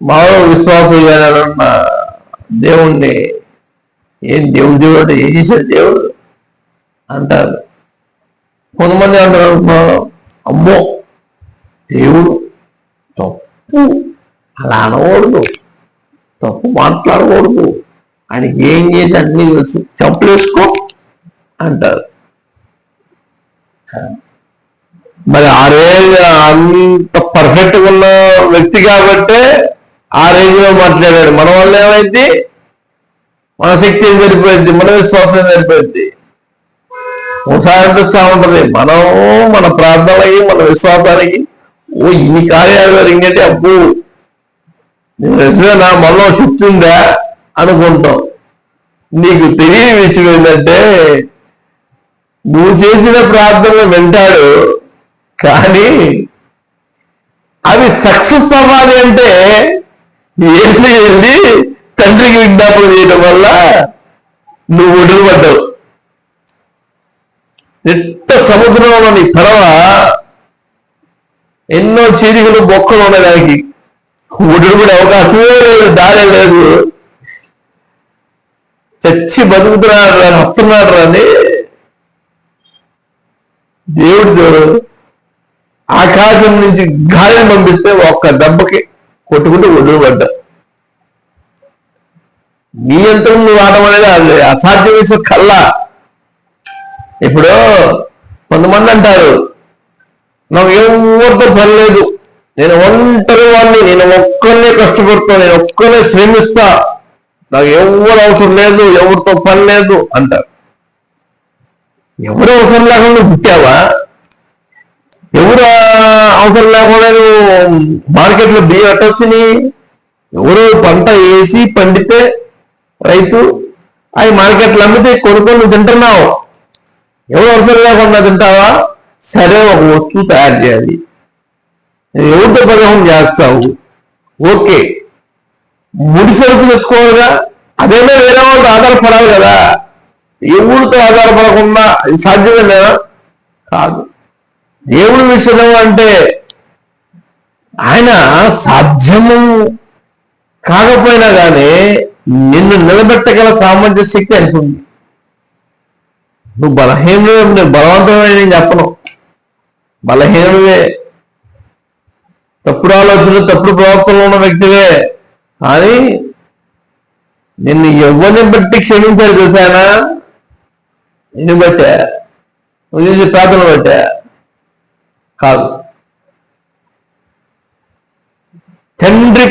మానవ విశ్వాసం చేయాలన్న దేవుణ్ణి దేవుడు ఏం చేశాడు దేవుడు అంటారు. కొంతమంది అంటారు అమ్మో దేవుడు తప్పు అలా అనకూడదు, తప్పు మాట్లాడకూడదు, ఆయనకి ఏం చేసి అన్ని తెలుసు, చెంపలేసుకో అంటారు. మరి ఆ రేంజ్ అంత పర్ఫెక్ట్గా ఉన్న వ్యక్తి కాబట్టే ఆ రేంజ్ లో మాట్లాడాడు. మన వల్ల ఏమైంది, మన శక్తి ఏం సరిపోయింది, మన విశ్వాసం సరిపోయింది. ఒకసారి అనిపిస్తూ ఉంటుంది మనం మన ప్రార్థనలకి మన విశ్వాసానికి ఇన్ని కార్యాలు జరిగినట్టే అప్పు నిజమేనా మనలో శక్తి ఉందా అనుకుంటాం. నీకు తెలియని విషయం ఏంటంటే నువ్వు చేసిన ప్రార్థనలు వింటాడు, కానీ అవి సక్సెస్ అవ్వాలి అంటే ఏసు వెళ్ళి తండ్రికి విజ్ఞాపన చేయడం వల్ల నువ్వు ఒడిపడ్డావు. నిట్ట సముద్రంలోని పడవ ఎన్నో చీరికలు బొక్కలు ఉన్నాయి, దానికి ఒడిపడే అవకాశమే లేదు, దారే లేదు. చచ్చి బతుకుతున్నాడు అని వస్తున్నాడు అని దేవుడు ఆకాశం నుంచి గాలిని పంపిస్తే ఒక్క దెబ్బకి కొట్టుకుంటూ ఒడిపడ్డా. నీ యంత్రం నువ్వు ఆడడం అనేది అది అసాధ్య విషయం కల్లా. ఇప్పుడు కొంతమంది అంటారు నాకు ఎవరితో పని లేదు, నేను ఒంటరి వాడిని, నేను ఒక్కనే కష్టపడుతా, నేను ఒక్కనే శ్రమిస్తా, నాకు ఎవరు అవసరం లేదు, ఎవరితో పని లేదు అంటారు. ఎవరు అవసరం లేకుండా పుట్టావా? ఎవరు అవసరం లేకుండా నువ్వు మార్కెట్లో బియ్యం ఎట్టొచ్చినాయి? ఎవరు పంట వేసి పండితే రైతు అవి మార్కెట్లో అమ్మితే కొనుక్కొని నువ్వు తింటున్నావు. ఎవరు అవసరం లేకుండా తింటావా? సరే, ఒక వస్తువు తయారు చేయాలి, ఎవరితో పరిహారం చేస్తావు, ఓకే, ముడి సరుకు తెచ్చుకోవాలిగా, అదేనా వేరే వాళ్ళతో ఆధారపడాలి కదా. ఎవరితో ఆధారపడకుండా ఇది సాధ్యమేనా? కాదు. దేవుడి విషయంలో అంటే ఆయన సాధ్యము కాకపోయినా కానీ నిన్ను నిలబెట్టగల సామర్థ్య శక్తి అనుకుంది. నువ్వు బలహీనుడే, నేను బలవంతమే నేను చెప్పను, బలహీనుడే, తప్పుడు ఆలోచనలు తప్పుడు ప్రవర్తనలో ఉన్న వ్యక్తివే. కానీ నిన్ను ఎవరిని బట్టి క్షమించారు తెలుసానా? నిన్ను బట్టే, నువ్వు చేసే ప్రార్థన బట్టే కాదు. తండ్రి